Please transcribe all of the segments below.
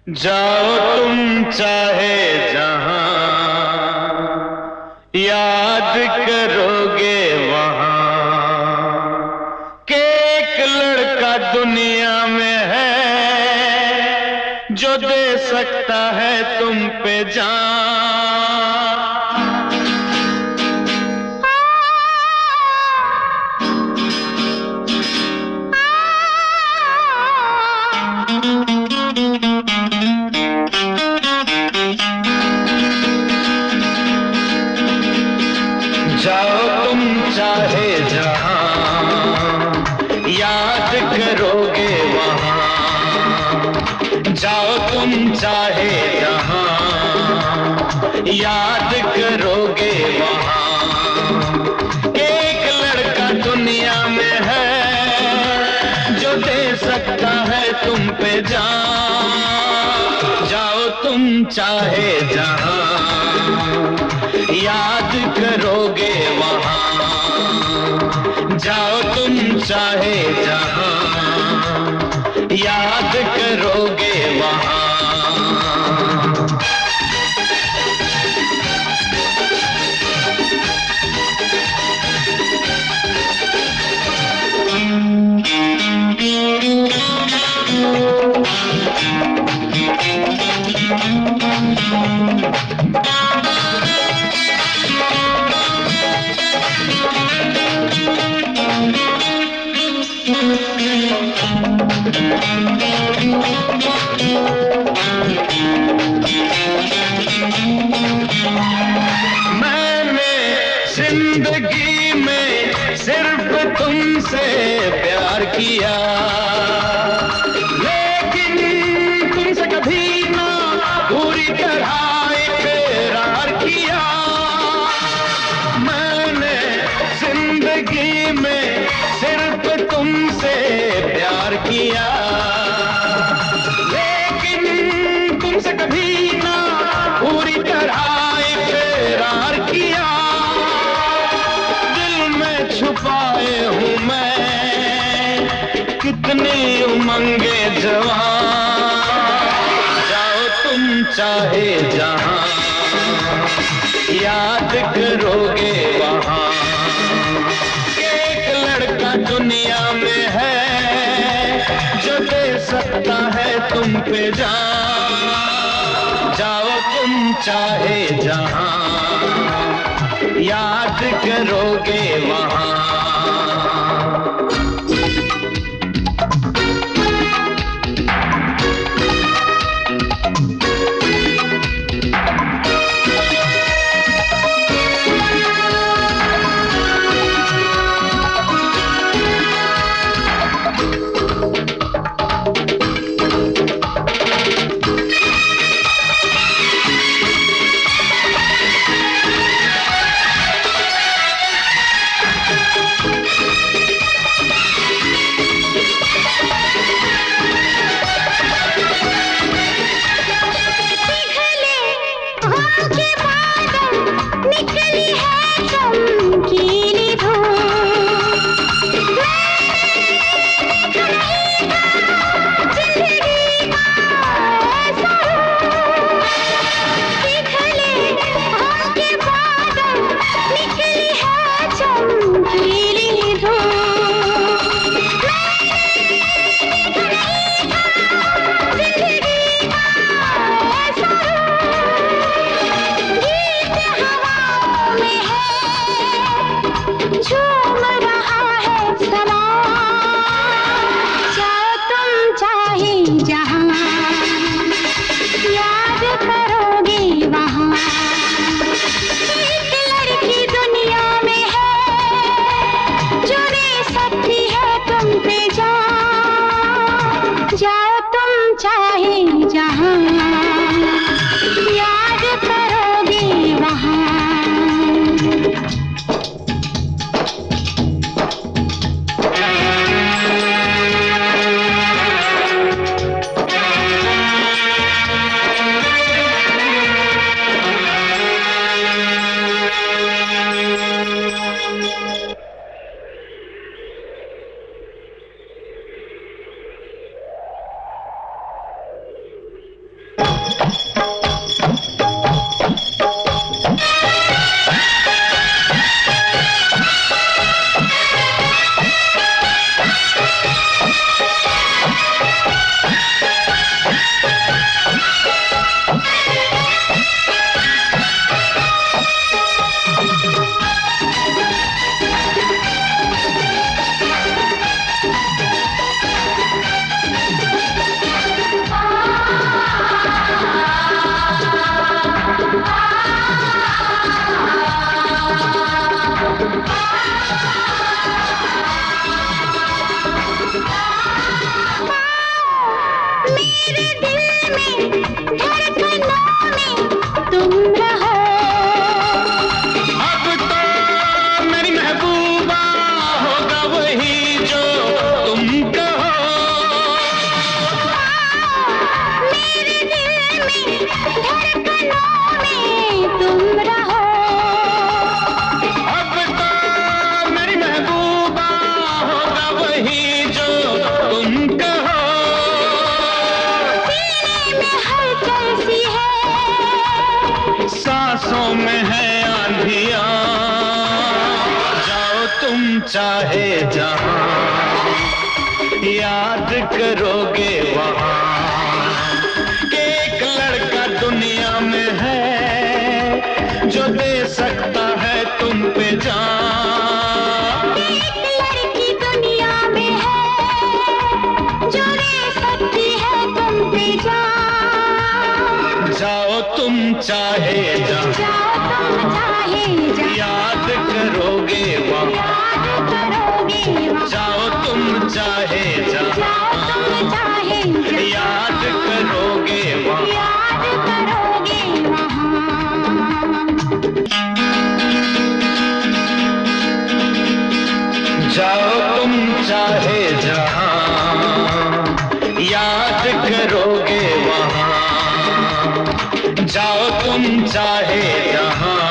जाओ तुम चाहे जहां, याद करोगे वहां कि एक लड़का दुनिया में है जो दे सकता है तुम पे जान। जाओ तुम चाहे जहां, याद करोगे वहां। जाओ तुम चाहे जहां, याद करोगे वहां। एक लड़का दुनिया में है जो दे सकता है तुम पे जान। जाओ तुम चाहे जहां, याद करोगे वहां। जाओ तुम चाहे जहां, याद करोगे वहां। मैंने जिंदगी में सिर्फ तुमसे प्यार किया, लेकिन तुमसे कभी ना पूरी तरह इकरार किया। मैंने जिंदगी में सिर्फ तुमसे प्यार किया, लेकिन तुमसे कभी ना पूरी तरह इकरार किया। दिल में छुपाए हूँ मैं कितनी उमंगे जवान। जाओ तुम चाहे जहां, याद करोगे वहां। एक लड़का दुनिया में है जो दे सकता है तुम पे जान। जाओ तुम चाहे जहां, याद करोगे वहां। सांसों में है आंधियां, जाओ तुम चाहे जहां, याद करोगे वहां कि एक लड़का दुनिया में है जो दे सकता है तुम पे जान। एक लड़की दुनिया में है जो दे सकती है तुम पे जान। जाओ तुम चाहे जहां, जाओ तुम चाहे जहां, याद करोगे वहां, याद करोगे वहां। जाओ तुम चाहे जहां, जाओ तुम चाहे जहां, याद करोगे वहां। याद करोगे वहां। जाओ तुम चाहे जहां, याद करोगे वहां, जाओ तुम चाहे जहां,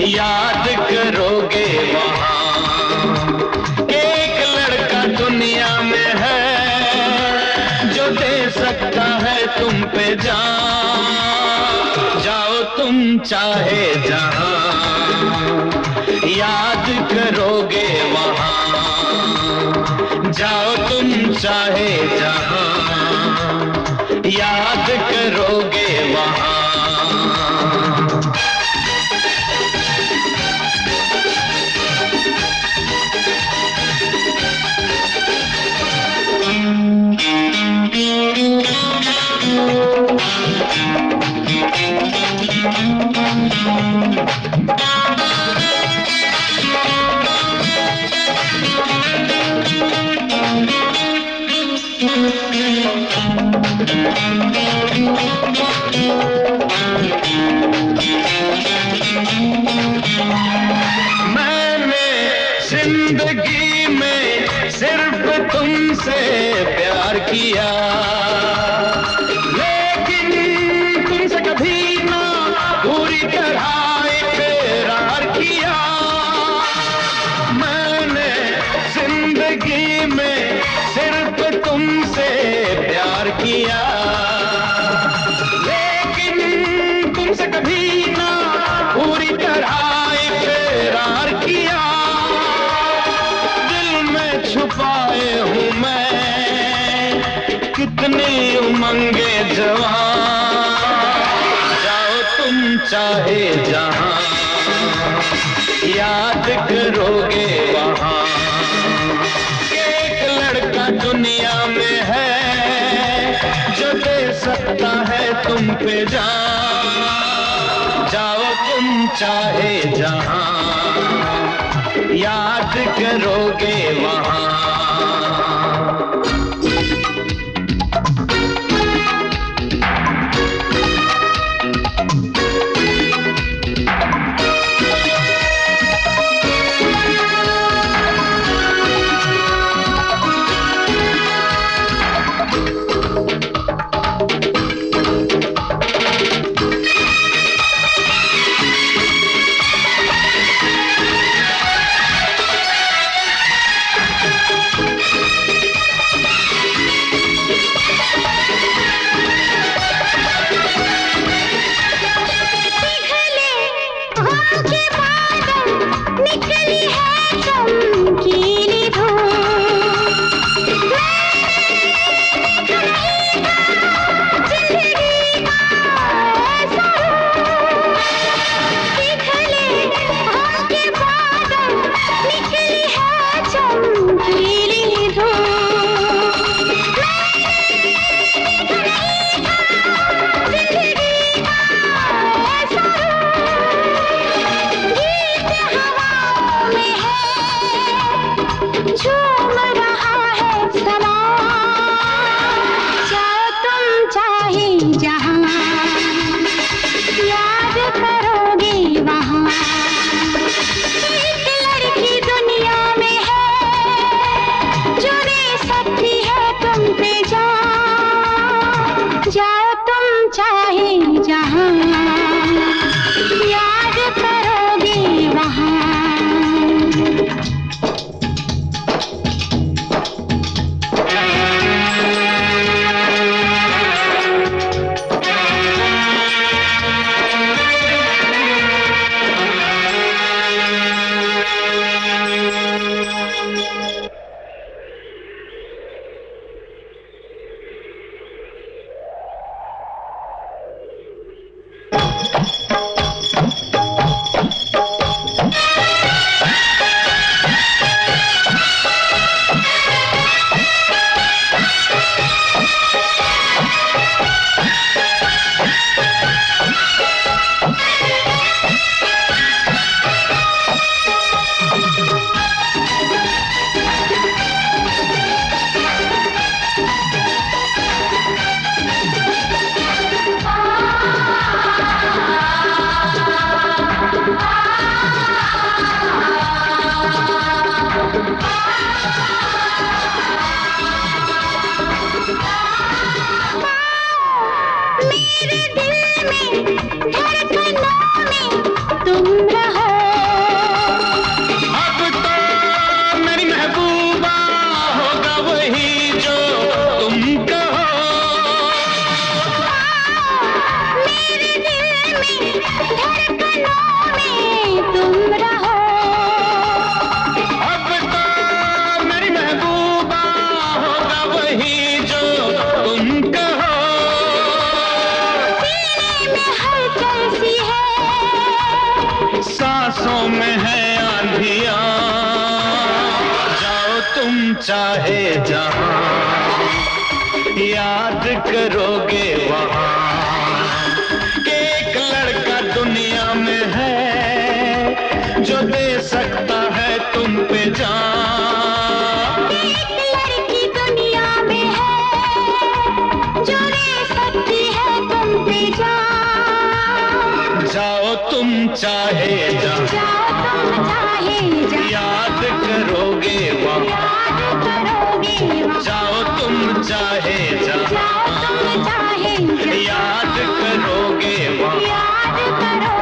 याद करोगे वहां। एक लड़का दुनिया में है जो दे सकता है तुम पे जान। जाओ तुम चाहे जहां, याद करोगे वहां, जाओ तुम चाहे जहां, याद करोगे वहां। मैंने जिंदगी में सिर्फ तुमसे प्यार किया, लेकिन तुमसे कभी ना पूरी तरह इकरार किया। मैंने जिंदगी में सिर्फ तुमसे प्यार किया, लेकिन तुमसे कभी ना पूरी तरह इकरार किया। दिल में छुपाए हूँ मैं कितनी उमंगे जवान। जाओ तुम चाहे जहां, याद करोगे वहां। एक लड़का दुनिया में है जो दे सकता है तुम पे जान। जाओ तुम चाहे जहां, याद करोगे वहां। सांसों में है आंधियां, जाओ तुम चाहे जहां, याद करोगे वहां कि एक लड़का दुनिया में है जो दे सकता है तुम पे जान। एक लड़की दुनिया में है जो दे सकती है तुम पे जान। जाओ तुम चाहे जहां, जाओ तुम चाहे जहां, याद करोगे वहां, याद करोगे वहां। जाओ तुम चाहे जहां, जाओ तुम चाहे जहां, याद करोगे वहां। याद करोगे